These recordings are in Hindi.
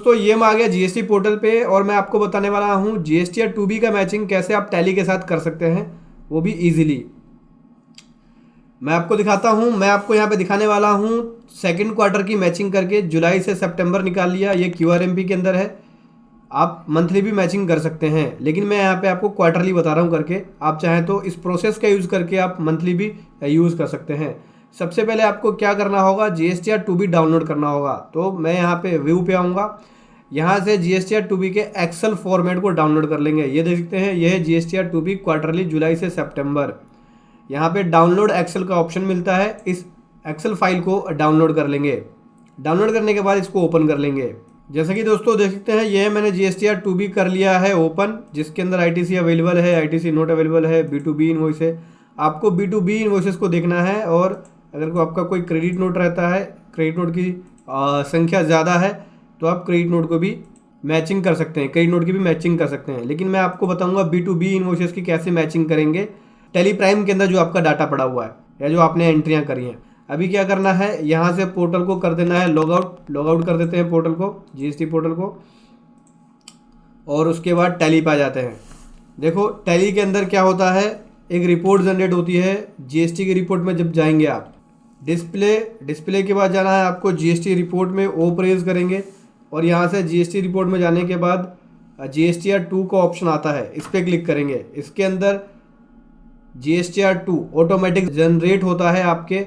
दोस्तों ये मैं आ गया जीएसटी पोर्टल पे और मैं आपको बताने वाला हूँ जीएसटी या टू बी का मैचिंग कैसे आप टैली के साथ कर सकते हैं, वो भी इजीली। मैं आपको दिखाता हूँ। मैं आपको यहाँ पे दिखाने वाला हूँ सेकंड क्वार्टर की मैचिंग करके जुलाई से सितंबर निकाल लिया। ये क्यूआरएमपी के अंदर है। आप मंथली भी मैचिंग कर सकते हैं, लेकिन मैं यहाँ पे आपको क्वार्टरली बता रहा हूँ करके। आप चाहें तो इस प्रोसेस का यूज़ करके आप मंथली भी यूज़ कर सकते हैं। सबसे पहले आपको क्या करना होगा, जीएसटी या टू बी डाउनलोड करना होगा। तो मैं यहाँ पे व्यू पे आऊँगा, यहाँ से जीएसटी या टू बी के एक्सेल फॉर्मेट को डाउनलोड कर लेंगे। ये देख सकते हैं, ये है जीएसटी या टू बी क्वार्टरली जुलाई से सितंबर। यहाँ पे डाउनलोड एक्सेल का ऑप्शन मिलता है। इस एक्सेल फाइल को डाउनलोड कर लेंगे। डाउनलोड करने के बाद इसको ओपन कर लेंगे। जैसा कि दोस्तों देख सकते हैं, ये मैंने जीएसटी या टू बी कर लिया है ओपन, जिसके अंदर आईटीसी अवेलेबल है, आईटीसी नोट अवेलेबल है, बी2बी इनवॉइस है। आपको बी2बी इनवॉइसेस को देखना है, और अगर को आपका कोई क्रेडिट नोट रहता है, क्रेडिट नोट की संख्या ज़्यादा है, तो आप क्रेडिट नोट को भी मैचिंग कर सकते हैं, क्रेडिट नोट की भी मैचिंग कर सकते हैं। लेकिन मैं आपको बताऊंगा बी2बी इनवॉइसेस की कैसे मैचिंग करेंगे टेली प्राइम के अंदर जो आपका डाटा पड़ा हुआ है या जो आपने एंट्रियां करी हैं। अभी क्या करना है, यहाँ से पोर्टल को कर देना है लॉग आउट कर देते हैं पोर्टल को, जीएसटी पोर्टल को, और उसके बाद टैली पे आ जाते हैं। देखो टैली के अंदर क्या होता है, एक रिपोर्ट जनरेट होती है। जीएसटी की रिपोर्ट में जब जाएंगे आप डिस्प्ले के बाद जाना है आपको जीएसटी रिपोर्ट में, ओ प्रेस करेंगे, और यहाँ से जीएसटी रिपोर्ट में जाने के बाद जीएसटी आर 2 का ऑप्शन आता है, इस पर क्लिक करेंगे। इसके अंदर जीएसटी आर 2 ऑटोमेटिक जनरेट होता है आपके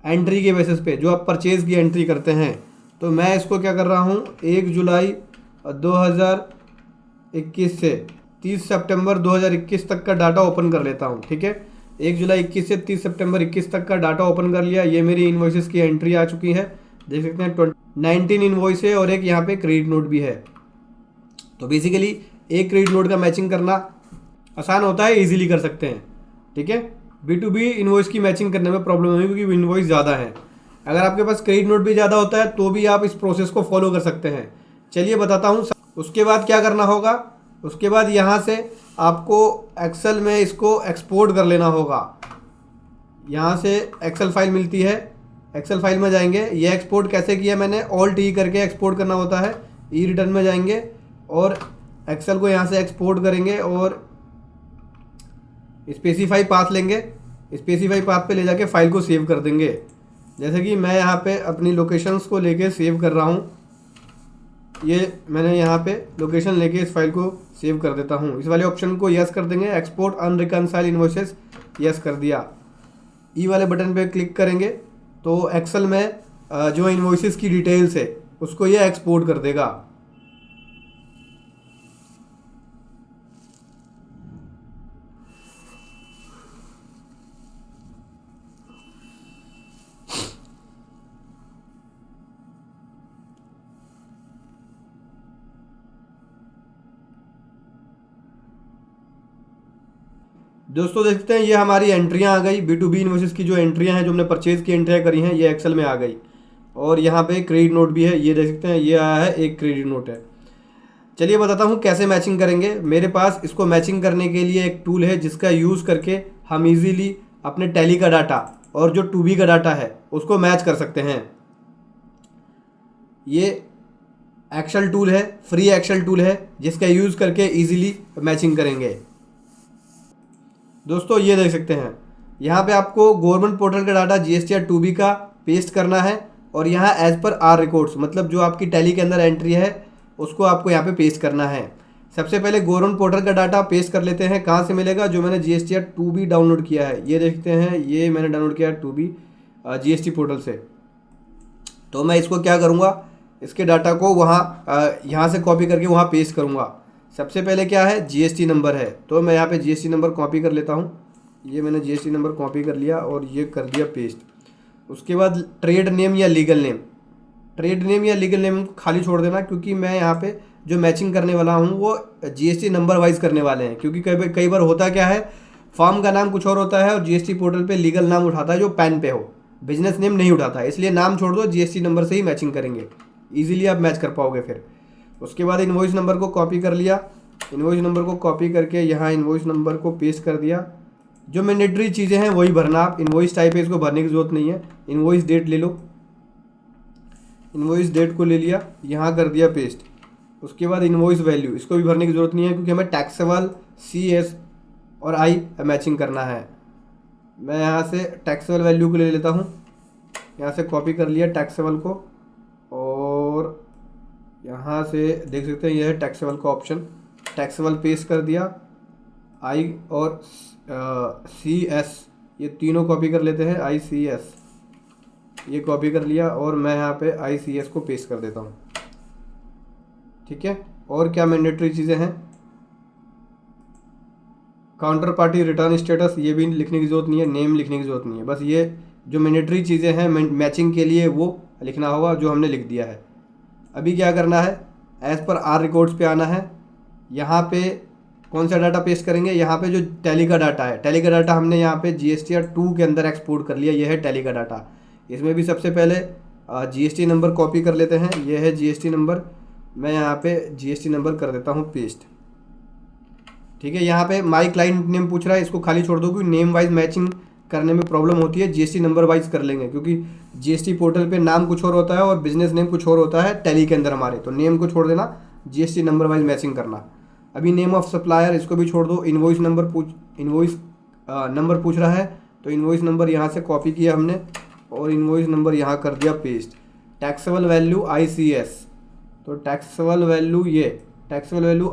एंट्री के बेसिस पे, जो आप परचेज की एंट्री करते हैं। तो मैं इसको क्या कर रहा हूँ, 1 जुलाई 2021 से 30 सितंबर 2021 तक का डाटा ओपन कर लेता हूँ। ठीक है, 1 जुलाई 21 से 30 सितंबर 21 तक का डाटा ओपन कर लिया। ये मेरी इन्वॉइसेस की एंट्री आ चुकी है, देख सकते हैं 19 इन्वॉइस है और एक यहाँ पे क्रेडिट नोट भी है। तो बेसिकली एक क्रेडिट नोट का मैचिंग करना आसान होता है, इजीली कर सकते हैं। ठीक है, बी2बी इन्वॉइस की मैचिंग करने में प्रॉब्लम है क्योंकि इन्वॉइस ज़्यादा है। अगर आपके पास क्रेडिट नोट भी ज़्यादा होता है तो भी आप इस प्रोसेस को फॉलो कर सकते हैं। चलिए बताता हूँ। उसके बाद क्या करना होगा, उसके बाद यहाँ से आपको एक्सेल में इसको एक्सपोर्ट कर लेना होगा। यहाँ से एक्सेल फाइल मिलती है, एक्सेल फाइल में जाएंगे। ये एक्सपोर्ट कैसे किया मैंने, ऑल्ट ई करके एक्सपोर्ट करना होता है। ई रिटर्न में जाएंगे और एक्सेल को यहाँ से एक्सपोर्ट करेंगे और स्पेसिफाई पाथ लेंगे। स्पेसिफाई पाथ पे ले जाके फाइल को सेव कर देंगे। जैसे कि मैं यहाँ पे अपनी लोकेशंस को लेके सेव कर रहा हूँ। ये मैंने यहाँ पे लोकेशन लेके इस फाइल को सेव कर देता हूँ। इस वाले ऑप्शन को यस कर देंगे, एक्सपोर्ट अनरिकनसाइल इन्वॉइसेस, यस कर दिया। ई वाले बटन पे क्लिक करेंगे तो एक्सेल में जो इन्वॉइसेस की डिटेल्स है उसको ये एक्सपोर्ट कर देगा। दोस्तों देखते हैं, ये हमारी एंट्रियां आ गई। बी2बी इन्वॉइसेस की जो एंट्रियां हैं, जो हमने परचेज की एंट्रियां करी हैं, ये एक्सेल में आ गई। और यहाँ पे क्रेडिट नोट भी है, ये देख सकते हैं, ये आया है, एक क्रेडिट नोट है। चलिए बताता हूँ कैसे मैचिंग करेंगे। मेरे पास इसको मैचिंग करने के लिए एक टूल है जिसका यूज़ करके हम इजीली अपने टैली का डाटा और जो टू बी का डाटा है उसको मैच कर सकते हैं। ये एक्सेल टूल है, फ्री एक्सेल टूल है, जिसका यूज़ करके ईजिली मैचिंग करेंगे। दोस्तों ये देख सकते हैं, यहाँ पे आपको गवर्नमेंट पोर्टल का डाटा जीएसटी या टू बी का पेस्ट करना है, और यहाँ एज पर आर रिकॉर्ड्स, मतलब जो आपकी टैली के अंदर एंट्री है उसको आपको यहाँ पे पेस्ट करना है। सबसे पहले गवर्नमेंट पोर्टल का डाटा पेस्ट कर लेते हैं। कहाँ से मिलेगा, जो मैंने जीएसटी या टू बी डाउनलोड किया है, ये देखते हैं, ये मैंने डाउनलोड किया है टू बी जीएसटी पोर्टल से। तो मैं इसको क्या करूँगा, इसके डाटा को वहाँ यहाँ से कॉपी करके वहाँ पेस्ट करूँगा। सबसे पहले क्या है, जीएसटी नंबर है, तो मैं यहाँ पे जीएसटी नंबर कॉपी कर लेता हूँ। ये मैंने जीएसटी नंबर कॉपी कर लिया और ये कर दिया पेस्ट। उसके बाद ट्रेड नेम या लीगल नेम, ट्रेड नेम या लीगल नेम खाली छोड़ देना, क्योंकि मैं यहाँ पे जो मैचिंग करने वाला हूँ वो जीएसटी नंबर वाइज करने वाले हैं। क्योंकि कई बार होता क्या है, फॉर्म का नाम कुछ और होता है और जीएसटी पोर्टल पे लीगल नाम उठाता है जो पैन पे हो, बिजनेस नेम नहीं उठाता है। इसलिए नाम छोड़ दो, जीएसटी नंबर से ही मैचिंग करेंगे, ईजिली आप मैच कर पाओगे फिर। उसके बाद इनवॉइस नंबर को कॉपी कर लिया। इनवॉइस नंबर को कॉपी करके यहाँ इनवॉइस नंबर को पेस्ट कर दिया। जो मैंडेटरी चीज़ें हैं वही भरना आप। इनवॉइस टाइप है, इसको भरने की जरूरत नहीं है। इनवॉइस डेट ले लो, इन्वॉइस डेट को ले लिया, यहाँ कर दिया पेस्ट। उसके बाद इन्वॉइस वैल्यू, इसको भी भरने की ज़रूरत नहीं है क्योंकि हमें टैक्सेबल CS और I मैचिंग करना है। मैं यहाँ से टैक्सेबल वैल्यू को ले लेता हूँ, यहाँ से कॉपी कर लिया टैक्सेबल को, और यहाँ से देख सकते हैं यह है टैक्सेबल का ऑप्शन, टैक्सेबल पेस्ट कर दिया। I और CS ये तीनों कॉपी कर लेते हैं, ICS ये कॉपी कर लिया, और मैं यहाँ पे ICS को पेस्ट कर देता हूँ। ठीक है, और क्या मैंडेटरी चीज़ें हैं, काउंटर पार्टी रिटर्न स्टेटस ये भी लिखने की ज़रूरत नहीं है, नेम लिखने की ज़रूरत नहीं है, बस ये जो मैंडेटरी चीज़ें हैं मैचिंग के लिए वो लिखना होगा जो हमने लिख दिया है। अभी क्या करना है, एज़ पर आर रिकॉर्ड्स पे आना है। यहाँ पे कौन सा डाटा पेस्ट करेंगे, यहाँ पे जो टैली का डाटा है, टैली का डाटा हमने यहाँ पे GSTR 2 के अंदर एक्सपोर्ट कर लिया, ये है टैली का डाटा। इसमें भी सबसे पहले GST नंबर कॉपी कर लेते हैं, ये है GST नंबर, मैं यहाँ पे GST नंबर कर देता हूँ पेस्ट। ठीक है, यहाँ पे माई क्लाइंट नेम पूछ रहा है, इसको खाली छोड़ दो क्योंकि नेम वाइज मैचिंग करने में प्रॉब्लम होती है। GST नंबर वाइज कर लेंगे क्योंकि GST पोर्टल पे नाम कुछ और होता है और बिजनेस नेम कुछ और होता है टैली के अंदर हमारे, तो नेम को छोड़ देना, GST नंबर वाइज मैचिंग करना। अभी नेम ऑफ सप्लायर इसको भी छोड़ दो, इन्वॉइस नंबर पूछ रहा है, तो इन्वॉइस नंबर यहाँ से कॉपी किया हमने और इन्वॉइस नंबर यहाँ कर दिया पेस्ट। टैक्सेबल वैल्यू ICS, तो टैक्सेबल वैल्यू ये टैक्सेबल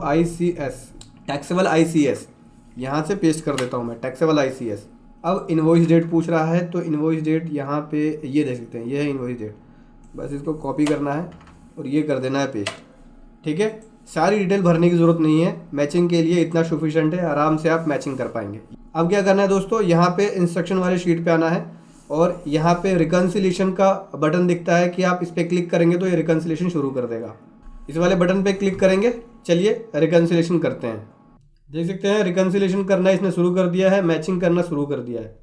ICS यहाँ से पेस्ट कर देता हूँ मैं, टैक्सेबल ICS। अब इन्वॉइस डेट पूछ रहा है, तो इन्वॉइस डेट यहाँ पे ये देख सकते हैं, ये है इन्वॉइस डेट, बस इसको कॉपी करना है और ये कर देना है पेस्ट। ठीक है, सारी डिटेल भरने की ज़रूरत नहीं है, मैचिंग के लिए इतना सफिशेंट है, आराम से आप मैचिंग कर पाएंगे। अब क्या करना है दोस्तों, यहाँ पे इंस्ट्रक्शन वाले शीट पे आना है और यहाँ पे रिकन्सिलेशन का बटन दिखता है कि आप इस पर क्लिक करेंगे तो ये रिकन्सिलेशन शुरू कर देगा। इस वाले बटन पे क्लिक करेंगे, चलिए रिकन्सिलेशन करते हैं। देख सकते हैं रिकन्सिलेशन करना इसने शुरू कर दिया है, मैचिंग करना शुरू कर दिया है।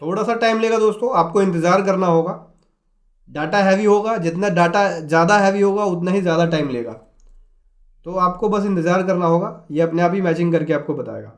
थोड़ा सा टाइम लेगा दोस्तों, आपको इंतज़ार करना होगा। डाटा हैवी होगा, जितना डाटा ज़्यादा हैवी होगा उतना ही ज़्यादा टाइम लेगा, तो आपको बस इंतज़ार करना होगा, ये अपने आप ही मैचिंग करके आपको बताएगा।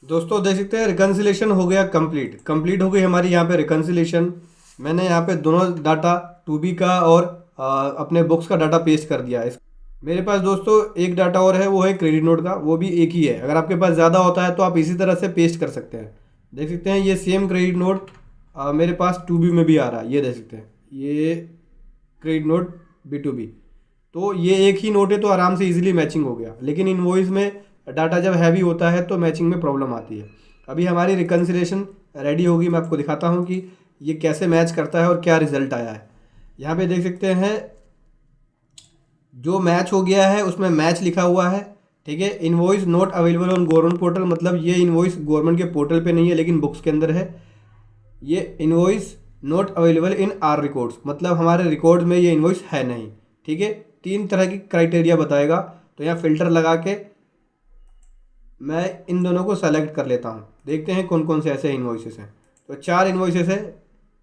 दोस्तों देख सकते हैं रिकन्सिलेशन हो गया कंप्लीट हो गई हमारी यहाँ पे रिकन्सिलेशन। मैंने यहाँ पे दोनों डाटा 2B का और अपने बुक्स का डाटा पेस्ट कर दिया है। मेरे पास दोस्तों एक डाटा और है, वो है क्रेडिट नोट का, वो भी एक ही है। अगर आपके पास ज़्यादा होता है तो आप इसी तरह से पेस्ट कर सकते हैं। देख सकते हैं ये सेम क्रेडिट नोट मेरे पास 2B में भी आ रहा है, ये देख सकते हैं, ये क्रेडिट नोट B2B, तो ये एक ही नोट है तो आराम से इजीली मैचिंग हो गया। लेकिन इनवॉइस में डाटा जब हैवी होता है तो मैचिंग में प्रॉब्लम आती है। अभी हमारी रिकन्सिलेशन रेडी होगी, मैं आपको दिखाता हूँ कि ये कैसे मैच करता है और क्या रिजल्ट आया है। यहाँ पे देख सकते हैं जो मैच हो गया है उसमें मैच लिखा हुआ है, ठीक है। Invoice not available on government portal, मतलब ये इनवॉइस गवर्नमेंट के पोर्टल पे नहीं है लेकिन बुक्स के अंदर है। ये invoice not available in are records, मतलब हमारे रिकॉर्ड में ये इनवॉइस है नहीं। ठीक है, 3 तरह की क्राइटेरिया बताएगा। तो यहाँ फिल्टर लगा के मैं इन दोनों को सेलेक्ट कर लेता हूँ, देखते हैं कौन कौन से ऐसे इनवॉइसेस हैं। तो 4 इनवॉइसेस है,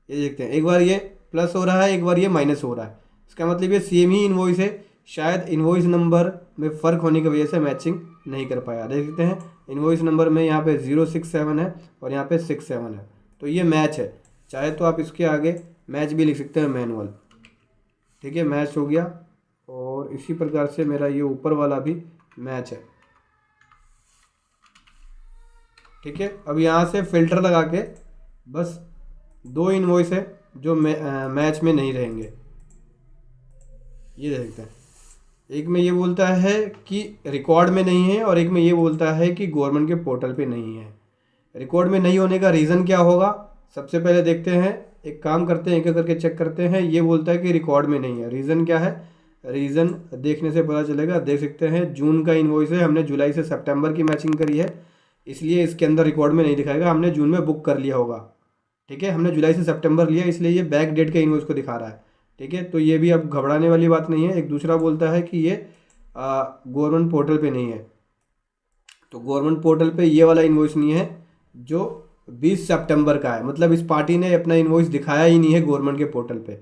ये देखते हैं। एक बार ये प्लस हो रहा है, एक बार ये माइनस हो रहा है, इसका मतलब ये सेम ही इनवॉइस है। शायद इनवॉइस नंबर में फ़र्क होने की वजह से मैचिंग नहीं कर पाया। देख सकते हैं इनवॉइस नंबर में यहाँ पे 067 है और यहाँ पे 67 है, तो ये मैच है। चाहे तो आप इसके आगे मैच भी लिख सकते हैं, मैनुअल। ठीक है, मैच हो गया। और इसी प्रकार से मेरा ये ऊपर वाला भी मैच है। ठीक है, अब यहाँ से फिल्टर लगा के बस 2 इनवॉइस है जो मैच में नहीं रहेंगे। ये देख सकते हैं, एक में ये बोलता है कि रिकॉर्ड में नहीं है और एक में ये बोलता है कि गवर्नमेंट के पोर्टल पे नहीं है। रिकॉर्ड में नहीं होने का रीज़न क्या होगा, सबसे पहले देखते हैं। एक काम करते हैं, एक एक करके चेक करते हैं। ये बोलता है कि रिकॉर्ड में नहीं है, रीज़न क्या है, रीज़न देखने से पता चलेगा। देख सकते हैं जून का इनवॉइस है, हमने जुलाई से सितंबर की मैचिंग करी है, इसलिए इसके अंदर रिकॉर्ड में नहीं दिखाएगा। हमने जून में बुक कर लिया होगा। ठीक है, हमने जुलाई से सितंबर लिया, इसलिए ये बैक डेट के इनवॉइस को दिखा रहा है। ठीक है, तो ये भी अब घबराने वाली बात नहीं है। एक दूसरा बोलता है कि ये गवर्नमेंट पोर्टल पे नहीं है, तो गवर्नमेंट पोर्टल पे ये वाला इनवॉइस नहीं है जो 20 सितंबर का है, मतलब इस पार्टी ने अपना इनवॉइस दिखाया ही नहीं है गवर्नमेंट के पोर्टल पे।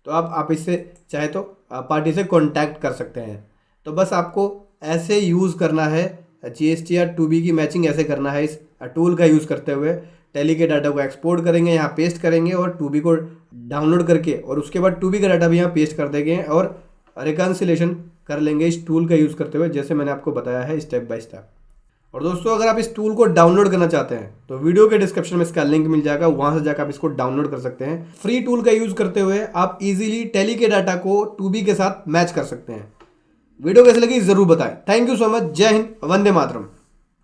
तो आप इससे चाहे तो पार्टी से कांटेक्ट कर सकते हैं। तो बस आपको ऐसे यूज़ करना है, GSTR 2B की मैचिंग ऐसे करना है। इस टूल का यूज़ करते हुए टैली के डाटा को एक्सपोर्ट करेंगे, यहाँ पेस्ट करेंगे और 2B को डाउनलोड करके और उसके बाद 2B का डाटा भी यहाँ पेस्ट कर देंगे और रिकन्सिलेशन कर लेंगे इस टूल का यूज़ करते हुए, जैसे मैंने आपको बताया है स्टेप बाय स्टेप। और दोस्तों अगर आप इस टूल को डाउनलोड करना चाहते हैं तो वीडियो के डिस्क्रिप्शन में इसका लिंक मिल जाएगा, वहां से जाकर आप इसको डाउनलोड कर सकते हैं। फ्री टूल का यूज़ करते हुए आप इजीली टैली के डाटा को 2B के साथ मैच कर सकते हैं। वीडियो कैसे लगी ज़रूर बताएं। Thank you so much. जय हिंद, वंदे मातरम।